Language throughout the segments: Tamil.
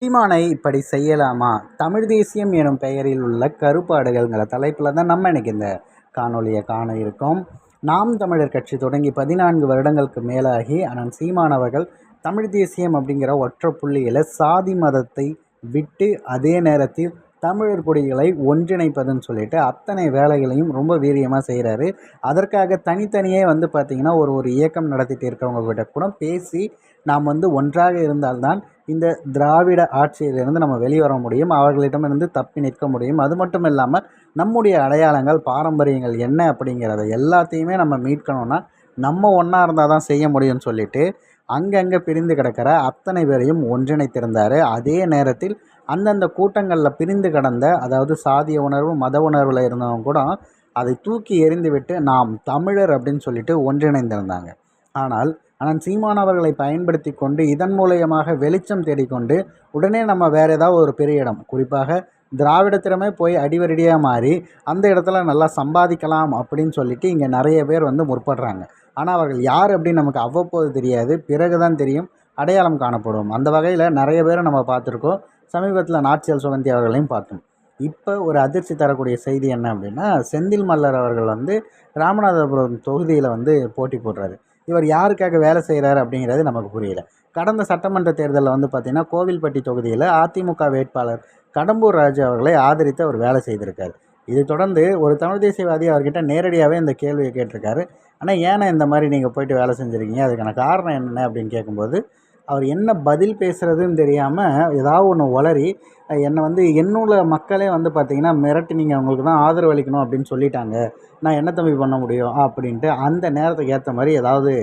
சீமானை இப்படி செய்யலாமா? தமிழ் தேசியம் எனும் பெயரில் உள்ள கருப்பாடுகள்ங்கிற தலைப்பில் தான் நம்ம இன்னைக்கு இந்த காணொலியை காண இருக்கோம். நாம் தமிழர் கட்சி தொடங்கி 14 வருடங்களுக்கு மேலாகி அண்ணன் சீமான் அவர்கள் தமிழ் தேசியம் அப்படிங்கிற ஒற்றை புள்ளியில் சாதி மதத்தை விட்டு அதே நேரத்தில் தமிழர் குடிகளை ஒன்றிணைப்பதுன்னு சொல்லிட்டு அத்தனை வேலைகளையும் ரொம்ப வீரியமாக செய்கிறாரு. அதற்காக தனித்தனியே பார்த்திங்கன்னா ஒரு இயக்கம் நடத்திட்டு இருக்கவங்க கிட்ட கூட பேசி நாம் ஒன்றாக இருந்தால்தான் இந்த திராவிட ஆட்சியிலிருந்து நம்ம வெளிவர முடியும், அவர்களிடமிருந்து தப்பி நிற்க முடியும். அது மட்டும் இல்லாமல் நம்முடைய அடையாளங்கள் பாரம்பரியங்கள் என்ன அப்படிங்கிறத எல்லாத்தையுமே நம்ம மீட்கணும்னா நம்ம ஒன்றா இருந்தால் தான் செய்ய முடியும்னு சொல்லிட்டு அங்கங்கே பிரிந்து கிடக்கிற அத்தனை பேரையும் ஒன்றிணைத்திருந்தார். அதே நேரத்தில் அந்தந்த கூட்டங்களில் பிரிந்து கிடந்த, அதாவது சாதிய உணர்வு மத உணர்வில் இருந்தவங்க கூட அதை தூக்கி எறிந்து விட்டு நாம் தமிழர் அப்படின்னு சொல்லிட்டு ஒன்றிணைந்திருந்தாங்க. ஆனால் அண்ணன் சீமான் அவர்களை பயன்படுத்தி கொண்டு இதன் மூலியமாக வெளிச்சம் தேடிக்கொண்டு உடனே நம்ம வேறு ஏதாவது ஒரு பெரிய இடம், குறிப்பாக திராவிடத்திறமே போய் அடிவரடியாக மாறி அந்த இடத்துல நல்லா சம்பாதிக்கலாம் அப்படின்னு சொல்லிட்டு இங்கே நிறைய பேர் முற்படுறாங்க. ஆனால் அவர்கள் யார் அப்படின்னு நமக்கு அவ்வப்போது தெரியாது, பிறகு தான் தெரியும், அடையாளம் காணப்படும். அந்த வகையில் நிறைய பேரை நம்ம பார்த்துருக்கோம். சமீபத்தில் நாச்சியால் சுகந்தி அவர்களையும் பார்த்தோம். இப்போ ஒரு அதிர்ச்சி தரக்கூடிய செய்தி என்ன அப்படின்னா, செந்தில் மல்லர் அவர்கள் ராமநாதபுரம் தொகுதியில் போட்டி போடுறாரு. இவர் யாருக்காக வேலை செய்கிறாரு அப்படிங்கிறது நமக்கு புரியல. கடந்த சட்டமன்ற தேர்தலில் பார்த்திங்கன்னா கோவில்பட்டி தொகுதியில் அதிமுக வேட்பாளர் கடம்பூர் ராஜு அவர்களை ஆதரித்து அவர் வேலை செய்திருக்காரு. இது தொடர்ந்து ஒரு தமிழ் தேசியவாதி அவர்கிட்ட நேரடியாகவே இந்த கேள்வியை கேட்டிருக்காரு. ஆனால் ஏன்னா இந்த மாதிரி நீங்கள் போயிட்டு வேலை செஞ்சுருக்கீங்க, அதுக்கான காரணம் என்ன அப்படின்னு கேட்கும்போது அவர் என்ன பதில் பேசுகிறதுன்னு தெரியாமல் ஏதாவது ஒன்று உளறி என்னை என்னுள்ள மக்களே பார்த்திங்கன்னா மிரட்டி நீங்கள் அவங்களுக்கு தான் ஆதரவு அளிக்கணும் அப்படின்னு சொல்லிட்டாங்க, நான் என்ன தம்பி பண்ண முடியும் அப்படின்ட்டு அந்த நேரத்துக்கு ஏற்ற மாதிரி ஏதாவது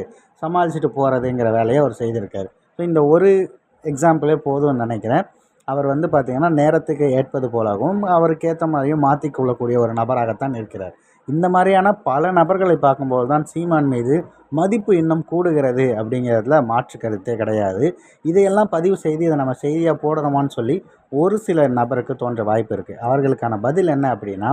சமாளிச்சுட்டு போகிறதுங்கிற வேலையை அவர் செய்திருக்காரு. ஸோ இந்த ஒரு எக்ஸாம்பிளே போதும்னு நினைக்கிறேன். அவர் பார்த்திங்கன்னா நேரத்துக்கு ஏற்பது போலாகவும் அவருக்கு ஏற்ற மாதிரியும் மாற்றிக்கொள்ளக்கூடிய ஒரு நபராகத்தான் இருக்கிறார். இந்த மாதிரியான பல நபர்களை பார்க்கும்போது தான் சீமான் மீது மதிப்பு இன்னும் கூடுகிறது அப்படிங்கிறதுல மாற்று கருத்தே கிடையாது. இதையெல்லாம் பதிவு செய்து இதை நம்ம செய்தியாக போடணுமான்னு சொல்லி ஒரு சில நபருக்கு தோன்ற வாய்ப்பு இருக்குது. அவர்களுக்கான பதில் என்ன அப்படின்னா,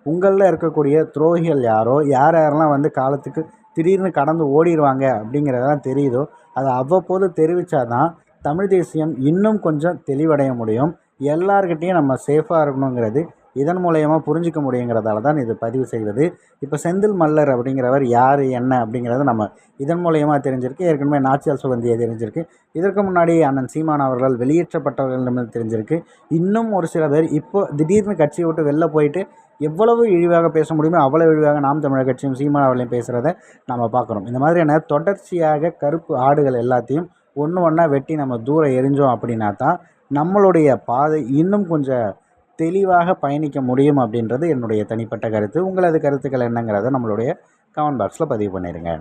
உங்களில் இருக்கக்கூடிய துரோகிகள் யாரோ, யாரெல்லாம் காலத்துக்கு திடீர்னு கடந்து ஓடிடுவாங்க அப்படிங்கிறதெல்லாம் தெரியுதோ அதை அவ்வப்போது தெரிவித்தாதான் தமிழ் தேசியம் இன்னும் கொஞ்சம் தெளிவடைய முடியும். எல்லார்கிட்டையும் நம்ம சேஃபாக இருக்கணுங்கிறது இதன் மூலயமா புரிஞ்சிக்க முடியுங்கிறதால தான் இது பதிவு செய்வது. இப்போ செந்தில் மல்லர் அப்படிங்கிறவர் யார் என்ன அப்படிங்கிறத நம்ம இதன் மூலயமா தெரிஞ்சிருக்கு. ஏற்கனவே நாச்சியால் சுகந்தியை தெரிஞ்சிருக்கு. இதற்கு முன்னாடி அண்ணன் சீமான் அவர்கள் வெளியேற்றப்பட்டவர்களிடம் தெரிஞ்சிருக்கு. இன்னும் ஒரு சில பேர் இப்போ திடீர்னு கட்சியை விட்டு வெளில போயிட்டு எவ்வளவு இழிவாக பேச முடியுமோ அவ்வளவு இழிவாக நாம் தமிழர் கட்சியும் சீமான் அவர்களையும் பேசுகிறத நம்ம பார்க்குறோம். இந்த மாதிரியான தொடர்ச்சியாக கருப்பு ஆடுகள் எல்லாத்தையும் ஒன்று ஒன்றா வெட்டி நம்ம தூரம் எரிஞ்சோம் அப்படின்னா தான் நம்மளுடைய பாதை இன்னும் கொஞ்சம் தெளிவாக பயணிக்க முடியும் அப்படின்றது என்னுடைய தனிப்பட்ட கருத்து. உங்களது கருத்துக்கள் என்னங்கிறத நம்மளுடைய கமெண்ட் பாக்ஸில் பதிவு பண்ணிடுங்க.